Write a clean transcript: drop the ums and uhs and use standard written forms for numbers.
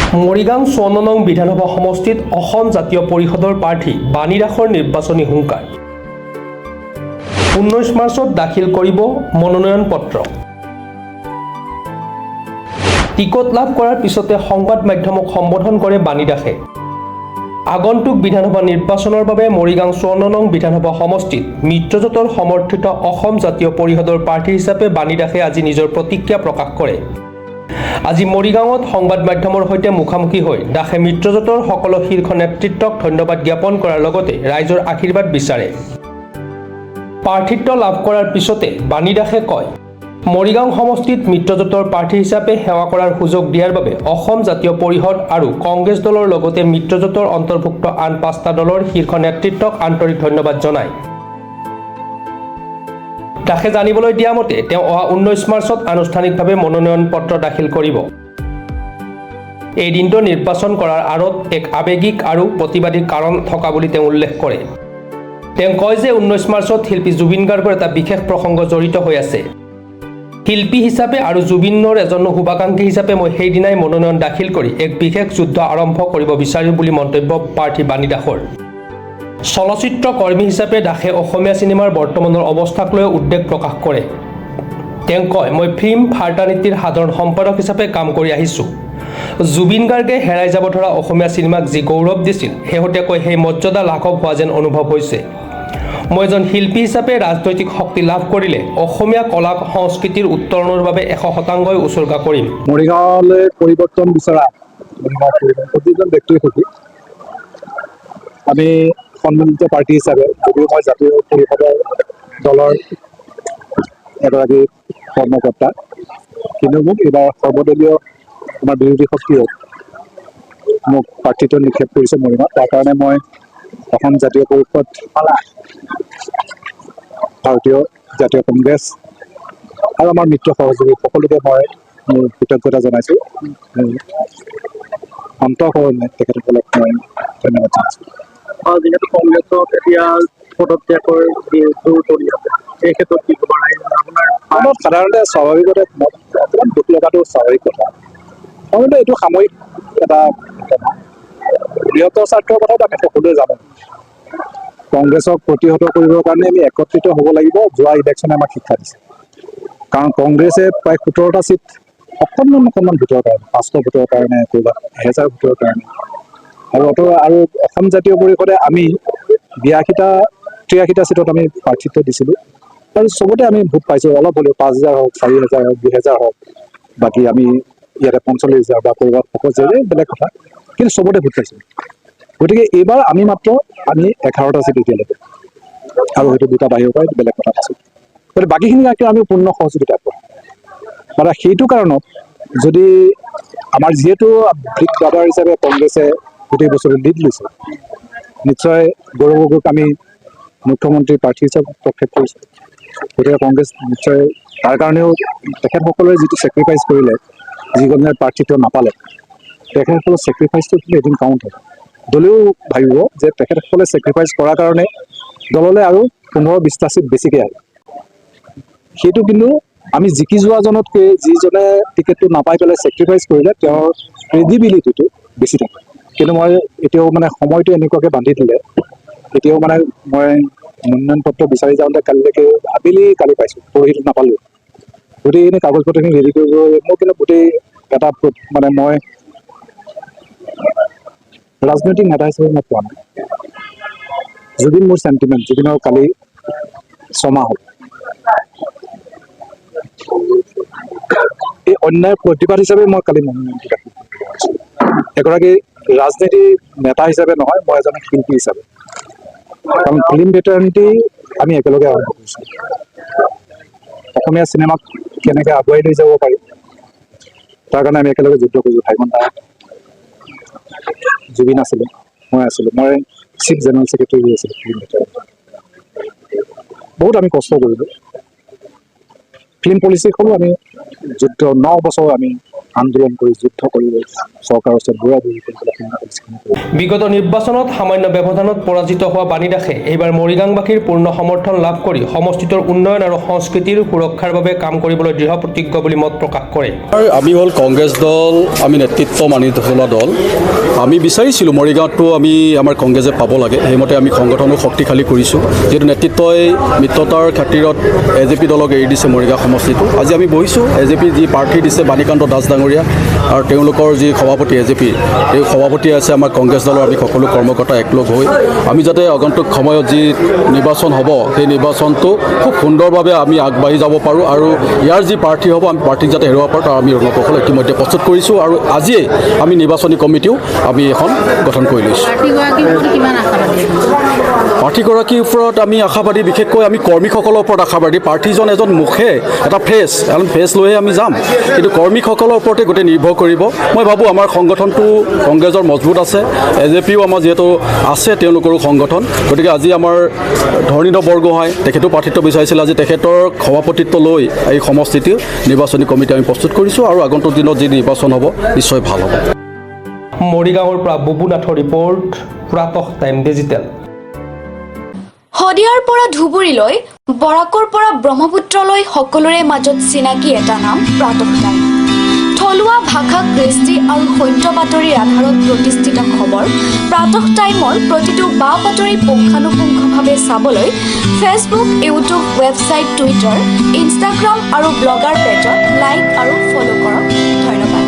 মৰিগাঁও ৫৪ নং বিধানসভা সমষ্টিত অসম জাতীয় পৰিষদৰ প্ৰাৰ্থী বাণী দাসৰ নিৰ্বাচনী হুংকাৰ। ১৯ মাৰ্চত দাখিল কৰিব মনোনয়ন পত্ৰ। টিকট লাভ কৰাৰ পিছতে সংবাদ মাধ্যমক সম্বোধন কৰে বাণী দাসে। আগন্তুক বিধানসভা নিৰ্বাচনৰ বাবে মৰিগাঁও ৫৪ নং বিধানসভা সমষ্টিত মিত্ৰজোঁটৰ সমৰ্থিত অসম জাতীয় পৰিষদৰ প্ৰাৰ্থী হিচাপে বাণী দাসে আজি নিজৰ প্ৰতিক্ৰিয়া প্ৰকাশ কৰে। আজি মৰিগাঁৱত সংবাদ মাধ্যমৰ সৈতে মুখামুখি হৈ দাসে মিত্ৰজোঁটৰ সকলো শীৰ্ষ নেতৃত্বক ধন্যবাদ জ্ঞাপন কৰাৰ লগতে ৰাইজৰ আশীৰ্বাদ বিচাৰে। প্ৰাৰ্থিত্ব লাভ কৰাৰ পিছতে বাণী দাসে কয়, মৰিগাঁও সমষ্টিত মিত্ৰজোঁটৰ প্ৰাৰ্থী হিচাপে সেৱা কৰাৰ সুযোগ দিয়াৰ বাবে অসম জাতীয় পৰিষদ আৰু কংগ্ৰেছ দলৰ লগতে মিত্ৰজোঁটৰ অন্তৰ্ভুক্ত আন ৫টা দলৰ শীৰ্ষ নেতৃত্বক আন্তৰিক ধন্যবাদ জনায়। দাসে জানিবলৈ দিয়া মতে তেওঁ অহা ১৯ মাৰ্চত আনুষ্ঠানিকভাৱে মনোনয়ন পত্ৰ দাখিল কৰিব। এই দিনটো নিৰ্বাচন কৰাৰ আঁৰত এক আৱেগিক আৰু প্ৰতিবাদী কাৰণ থকা বুলি তেওঁ উল্লেখ কৰে। তেওঁ কয় যে ১৯ মাৰ্চত শিল্পী জুবিন গাৰ্গৰ এটা বিশেষ প্ৰসংগ জড়িত হৈ আছে। শিল্পী হিচাপে আৰু জুবিনৰ এজন শুভাকাংক্ষী হিচাপে মই সেইদিনাই মনোনয়ন দাখিল কৰি এক বিশেষ যুদ্ধ আৰম্ভ কৰিব বিচাৰিম বুলি মন্তব্য প্ৰাৰ্থী বাণী দাসৰ। চলচ্চিত্ৰ কৰ্মী হিচাপে দাসে অসমীয়া চিনেমাৰ বৰ্তমানৰ অৱস্থাক লৈ উদ্বেগ প্ৰকাশ কৰে। তেওঁ কয়, মই ফিল্ম ফাৰ্টানিটিৰ সাধাৰণ সম্পাদক হিচাপে কাম কৰি আহিছোঁ। জুবিন গাৰ্গে হেৰাই যাব ধৰা অসমীয়া চিনেমাক যি গৌৰৱ দিছিল, শেহতীয়াকৈ সেই মৰ্যাদা লাঘৱ হোৱা যেন অনুভৱ হৈছে। মই এজন শিল্পী হিচাপে ৰাজনৈতিক শক্তি লাভ কৰিলে অসমীয়া কলা সংস্কৃতিৰ উত্তৰণৰ বাবে ১০০% উচৰ্গা কৰিম। মৰিগাঁৱলৈ পৰিৱৰ্তন বিচৰা প্ৰতিজন ব্যক্তিৰ সৈতে আমি সন্মিলিত পাৰ্টি হিচাপে, যদিও মই জাতীয় পৰিষদৰ দলৰ এগৰাকী কৰ্মকৰ্তা, কিন্তু মোক এইবাৰ সৰ্বদলীয় আমাৰ বিৰোধী শক্তিয়ে মোক প্ৰাৰ্থিত্ব নিক্ষেপ কৰিছে মৰিগাঁৱত। তাৰ কাৰণে মই অসম জাতীয় পৰিষদ, ভাৰতীয় জাতীয় কংগ্ৰেছ আৰু আমাৰ মিত্ৰ সহযোগী সকলোকে মই মোৰ কৃতজ্ঞতা জনাইছোঁ। অন্তঃকৰণে তেখেতসকলক মই ধন্যবাদ জনাইছোঁ। যিহেতু কংগ্ৰেছত এতিয়া পদত্যাগৰ জোৰ কৰি আছে, এই ক্ষেত্ৰত কি ক'ব আপোনাৰ সাধাৰণতে স্বাভাৱিকতে অকণমান দুখ লগাটো স্বাভাৱিক কথা। কাৰণ এইটো সাময়িক এটা বৃহত্তৰ স্বাৰ্থৰ কথাটো আমি সকলোৱে জানো। কংগ্ৰেছক প্ৰতিহত কৰিবৰ কাৰণে আমি একত্ৰিত হ'ব লাগিব, যোৱা ইলেকশ্যনে আমাক শিক্ষা দিছে। কাৰণ কংগ্ৰেছে প্ৰায় ১৭টা চিট অকণমান ভোটৰ কাৰণে, ৫০০ ভোটৰ কাৰণে, ক'ৰবাত ১০০০ ভোটৰ কাৰণে, আৰু অসম জাতীয় পৰিষদে আমি ৮২টা ৮৩টা চিটত আমি প্ৰাৰ্থিত্ব দিছিলোঁ আৰু চবতে আমি ভোট পাইছোঁ। অলপ হ'লেও ৫,০০০ হওক, ৪,০০০ হওক, ২,০০০ হওক, বাকী আমি ইয়াতে ৪৫,০০০ বা ক'ৰবাত ৭০,০০০ বেলেগ কথা, কিন্তু চবতে ভোট পাইছোঁ। গতিকে এইবাৰ আমি ১১টা চিট এতিয়ালৈকে, আৰু হয়তো 2টা বাহিৰৰ পৰা বেলেগ কথা আছে। গতিকে বাকীখিনিকে আমি পূৰ্ণ সহযোগিতা কৰোঁ। মানে সেইটো কাৰণত যদি আমাৰ যিহেতু বিগ ব্ৰাদাৰ হিচাপে কংগ্ৰেছে গোটেই বছৰটো লিড লৈছে, নিশ্চয় গৌৰৱ গগৈক আমি মুখ্যমন্ত্ৰী প্ৰাৰ্থী হিচাপে প্ৰক্ষেপ কৰিছোঁ। গতিকে কংগ্ৰেছ নিশ্চয় তাৰ কাৰণেও তেখেতসকলে যিটো ছেক্ৰিফাইচ কৰিলে, যিজনে প্ৰাৰ্থিত্ব নাপালে, তেখেতসকলৰ ছেক্ৰিফাইচটো কিন্তু এদিন কাউণ্ট হয়। দলেও ভাবিব যে তেখেতসকলে ছেক্ৰিফাইচ কৰাৰ কাৰণে দললৈ আৰু ১৫-২০টা চিট বেছিকৈ আহে। সেইটো কিন্তু আমি জিকি যোৱাজনতকৈ যিজনে টিকেটটো নাপাই পেলাই ছেক্ৰিফাইচ কৰিলে, তেওঁৰ ক্ৰেডিবিলিটিটো বেছি থাকে। কিন্তু মই এতিয়াও সময়টো এনেকুৱাকৈ বান্ধি দিলে, এতিয়াও মই মনোনয়ন পত্ৰ বিচাৰি যাওঁতে কালি পাইছোঁ, পৰহিটো নাপালোঁ। গোটেইখিনি কাগজ পত্ৰখিনি ৰেডি কৰিব মোৰ কিন্তু গোটেই এটা মই ৰাজনৈতিক নেতা হিচাপে মই পোৱা নাই। জুবিন মোৰ চেণ্টিমেণ্ট, জুবিনৰ কালি 6 মাহ হ'ল। এই অন্যায় প্ৰতিবাদ হিচাপে মই কালি মনোনয়ন দাখিল কৰিছোঁ। এগৰাকী ৰাজনীতিৰ নেতা হিচাপে নহয়, মই এজন শিল্পী হিচাপে। কাৰণ ফিল্ম ভেটাৰনিটি আমি একেলগে আৰম্ভ কৰিছোঁ। অসমীয়া চিনেমাক কেনেকৈ আগুৱাই লৈ যাব পাৰি, তাৰ কাৰণে আমি একেলগে যুদ্ধ কৰিছোঁ। 5 ঘণ্টা জুবিন আছিলে, মই আছিলোঁ, মই চিফ জেনেৰেল ছেক্ৰেটেৰী আছিলোঁ ফিল্ম ভেটাৰনিটি। বহুত আমি কষ্ট কৰিলোঁ। ফিল্ম পলিচিখনো আমি যুদ্ধ 9 বছৰ আমি আন্দোলন কৰি যুদ্ধ কৰি চৰকাৰৰ ওচৰত দৌৰা-দৌৰি কৰি পেলাই তেওঁলোকে যিখিনি কৰিছে। বিগত নিৰ্বাচনত সামান্য ব্যৱধানত পৰাজিত হোৱা বাণী দাসে এইবাৰ মৰিগাংবাসীৰ পূৰ্ণ সমৰ্থন লাভ কৰি সমষ্টিটোৰ উন্নয়ন আৰু সংস্কৃতিৰ সুৰক্ষাৰ বাবে কাম কৰিবলৈ দৃঢ় প্ৰতিজ্ঞ বুলি মত প্ৰকাশ কৰে। আমি হ'ল কংগ্ৰেছ দল, আমি নেতৃত্ব মানি চলা দল। আমি বিচাৰিছিলোঁ মৰিগাঁৱতো আমি আমাৰ কংগ্ৰেছে পাব লাগে, সেইমতে আমি সংগঠনো শক্তিশালী কৰিছোঁ। যিহেতু নেতৃত্বই মিত্ৰতাৰ খাতিৰত AJP দলক এৰি দিছে মৰিগাঁও সমষ্টিটো। আজি আমি বহিছোঁ, AJP যি প্ৰাৰ্থী দিছে বাণীকান্ত দাস ডাঙৰীয়া আৰু তেওঁলোকৰ যি সভাপতি AJP, এই সভাপতি আছে আমাৰ কংগ্ৰেছ দলৰ। আমি সকলো কৰ্মকৰ্তা একলগ হৈ আমি যাতে আগন্তুক সময়ত যি নিৰ্বাচন হ'ব, সেই নিৰ্বাচনটো খুব সুন্দৰভাৱে আমি আগবাঢ়ি যাব পাৰোঁ আৰু ইয়াৰ যি প্ৰাৰ্থী হ'ব আমি প্ৰাৰ্থীক যাতে হেৰুৱাব পাৰোঁ তাৰ আমি ৰণকৌশল ইতিমধ্যে প্ৰস্তুত কৰিছোঁ আৰু আজিয়েই আমি নিৰ্বাচনী কমিটিও আমি এখন গঠন কৰি লৈছোঁ। প্ৰাৰ্থীগৰাকীৰ ওপৰত আমি আশাবাদী, বিশেষকৈ আমি কৰ্মীসকলৰ ওপৰত আশাবাদী। প্ৰাৰ্থীজন এজন মুখে এটা ফেচ লৈহে আমি যাম, কিন্তু কৰ্মীসকলৰ ওপৰতে গোটেই নিৰ্ভৰ কৰিব। মই ভাবোঁ আমাৰ সংগঠনটো কংগ্ৰেছৰ মজবুত আছে, AJPও আমাৰ যিহেতু আছে তেওঁলোকৰো সংগঠন। গতিকে আজি আমাৰ ধৰণীধৰ বৰগোহাঁই তেখেতেও প্ৰাৰ্থিত্ব বিচাৰিছিল। আজি তেখেতৰ সভাপতিত্ব লৈ এই সমষ্টিটো নিৰ্বাচনী কমিটি আমি প্ৰস্তুত কৰিছোঁ আৰু আগন্তুক দিনত যি নিৰ্বাচন হ'ব নিশ্চয় ভাল হ'ব। মৰিগাঁৱৰ পৰা বুবু নাথৰ ৰিপৰ্ট, প্ৰাতঃ টাইম ডিজিটেল। শদিয়াৰ পৰা ধুবুৰীলৈ, বৰাকৰ পৰা ব্ৰহ্মপুত্ৰলৈ সকলোৰে মাজত চিনাকি এটা নাম প্ৰাতঃ টাইম। থলুৱা ভাষা, কৃষ্টি আৰু সত্য বাতৰিৰ আধাৰত প্ৰতিষ্ঠিত খবৰ প্ৰাতঃ টাইমৰ প্ৰতিটো বা বাতৰি পুংখানুপুংখভাৱে চাবলৈ Facebook, YouTube, website, Twitter, Instagram আৰু ব্লগাৰ পেজত লাইক আৰু ফ'ল' কৰক। ধন্যবাদ।